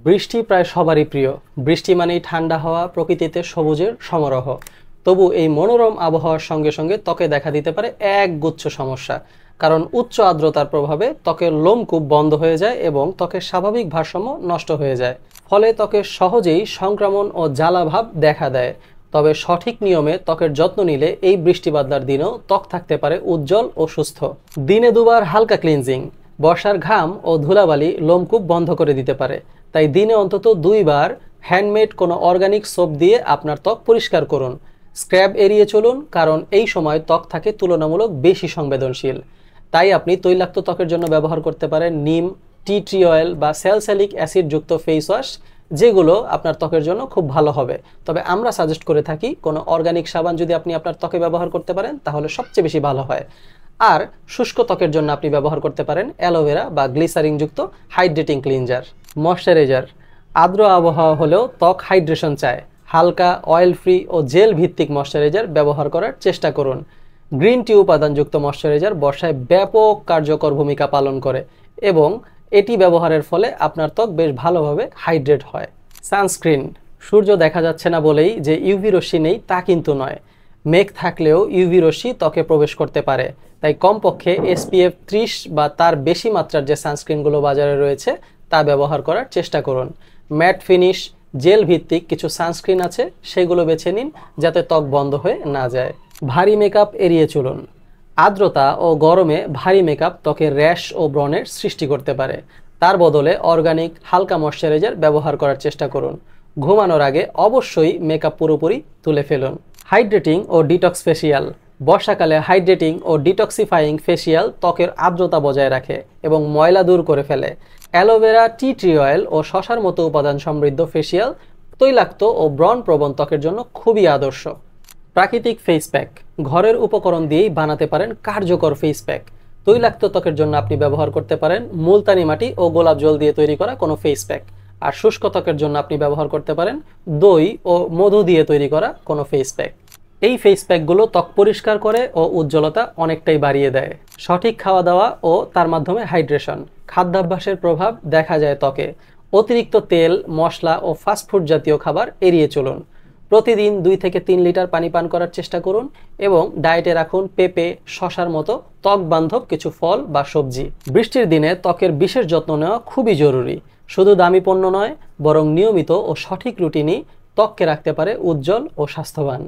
বৃষ্টি প্রায় সবারই প্রিয়। বৃষ্টি মানেই ঠান্ডা হাওয়া, প্রকৃতিতে সবুজের সমারোহ। তবু এই মনোরম আবহাওয়ার সঙ্গে সঙ্গে ত্বকে দেখা দিতে পারে একগুচ্ছ সমস্যা। কারণ উচ্চ আর্দ্রতার প্রভাবে ত্বকের লোমকূপ বন্ধ হয়ে যায় এবং ত্বকের স্বাভাবিক ভারসাম্য নষ্ট হয়ে যায়। ফলে ত্বকে সহজেই সংক্রমণ ও জ্বালাভাব দেখা দেয়। তবে সঠিক নিয়মে ত্বকের যত্ন নিলে এই বৃষ্টি বাদলার দিনেও ত্বক থাকতে পারে উজ্জ্বল ও সুস্থ। দিনে দুবার হালকা ক্লিনজিং, বর্ষার ঘাম ও ধুলাবালি লোমকূপ বন্ধ করে দিতে পারে। তাই দিনে অন্তত 2 বার হ্যান্ডমেড কোনো অর্গানিক সোপ দিয়ে আপনার ত্বক পরিষ্কার করুন। স্ক্র্যাব এড়িয়ে চলুন, কারণ এই সময় ত্বক থাকে তুলনামূলক বেশি সংবেদনশীল। তাই আপনি তৈলাক্ত ত্বকের জন্য ব্যবহার করতে পারেন নিম, টি ট্রি অয়েল বা স্যালসালিক অ্যাসিডযুক্ত ফেস ওয়াশ, যেগুলো আপনার ত্বকের জন্য খুব ভালো হবে। তবে আমরা সাজেস্ট করে থাকি কোনো অর্গানিক সাবান যদি আপনি আপনার ত্বকে ব্যবহার করতে পারেন তাহলে সবচেয়ে বেশি ভালো হয়। আর শুষ্ক ত্বকের জন্য আপনি ব্যবহার করতে পারেন অ্যালোভেরা বা গ্লিসারিনযুক্ত হাইড্রেটিং ক্লিনজার। ময়শ্চারাইজার, আর্দ্র আবহাওয়া হলেও ত্বক হাইড্রেশন চায়। হালকা অয়েল ফ্রি ও জেল ভিত্তিক ময়শ্চারাইজার ব্যবহার করার চেষ্টা করুন। গ্রিন টি উপাদানযুক্ত ময়শ্চারাইজার বর্ষায় ব্যাপক কার্যকর ভূমিকা পালন করে এবং এটি ব্যবহারের ফলে আপনার ত্বক বেশ ভালোভাবে হাইড্রেট হয়। সানস্ক্রিন, সূর্য দেখা যাচ্ছে না বলেই যে ইউভি রশ্মি নেই তা কিন্তু নয়। মেঘ থাকলেও ইউভি রশ্মি ত্বকে প্রবেশ করতে পারে। তাই কমপক্ষে SPF 30 বা তার বেশি মাত্রার যে সানস্ক্রিনগুলো বাজারে রয়েছে তা ব্যবহার করার চেষ্টা করুন। ম্যাট ফিনিশ, জেল ভিত্তিক কিছু সানস্ক্রিন আছে, সেগুলো বেছে নিন যাতে ত্বক বন্ধ হয়ে না যায়। ভারী মেকআপ এড়িয়ে চলুন। আর্দ্রতা ও গরমে ভারী মেকআপ ত্বকের র্যাশ ও ব্রণের সৃষ্টি করতে পারে। তার বদলে অর্গানিক হালকা ময়শ্চারাইজার ব্যবহার করার চেষ্টা করুন। ঘুমানোর আগে অবশ্যই মেকআপ পুরোপুরি তুলে ফেলুন। হাইড্রেটিং ও ডিটক্স ফেসিয়াল, বর্ষাকালে হাইড্রেটিং ও ডিটক্সিফাইং ফেসিয়াল ত্বকের আর্দ্রতা বজায় রাখে এবং ময়লা দূর করে ফেলে। অ্যালোভেরা, টি ট্রি অয়েল ও শসার মতো উপাদান সমৃদ্ধ ফেসিয়াল তৈলাক্ত ও ব্রণ প্রবণ ত্বকের জন্য খুবই আদর্শ। প্রাকৃতিক ফেস প্যাক, ঘরের উপকরণ দিয়েই বানাতে পারেন কার্যকর ফেস প্যাক। তৈলাক্ত ত্বকের জন্য আপনি ব্যবহার করতে পারেন মুলতানি মাটি ও গোলাপ জল দিয়ে তৈরি করা কোনো ফেস প্যাক। আর শুষ্ক ত্বকের জন্য আপনি ব্যবহার করতে পারেন দই ও মধু দিয়ে তৈরি করা কোনো ফেস প্যাক। এই ফেস প্যাকগুলো ত্বক পরিষ্কার করে ও উজ্জ্বলতা অনেকটাই বাড়িয়ে দেয়। সঠিক খাওয়া দাওয়া ও তার মাধ্যমে হাইড্রেশন, খাদ্যাভ্যাসের প্রভাব দেখা যায় ত্বকে। অতিরিক্ত তেল, মশলা ও ফাস্টফুড জাতীয় খাবার এড়িয়ে চলুন। প্রতিদিন 2 থেকে 3 লিটার পানি পান করার চেষ্টা করুন এবং ডায়েটে রাখুন পেঁপে, শসার মতো ত্বক বান্ধব কিছু ফল বা সবজি। বৃষ্টির দিনে ত্বকের বিশেষ যত্ন নেওয়া খুবই জরুরি। শুধু দামি পণ্য নয়, বরং নিয়মিত ও সঠিক রুটিনই ত্বককে রাখতে পারে উজ্জ্বল ও স্বাস্থ্যবান।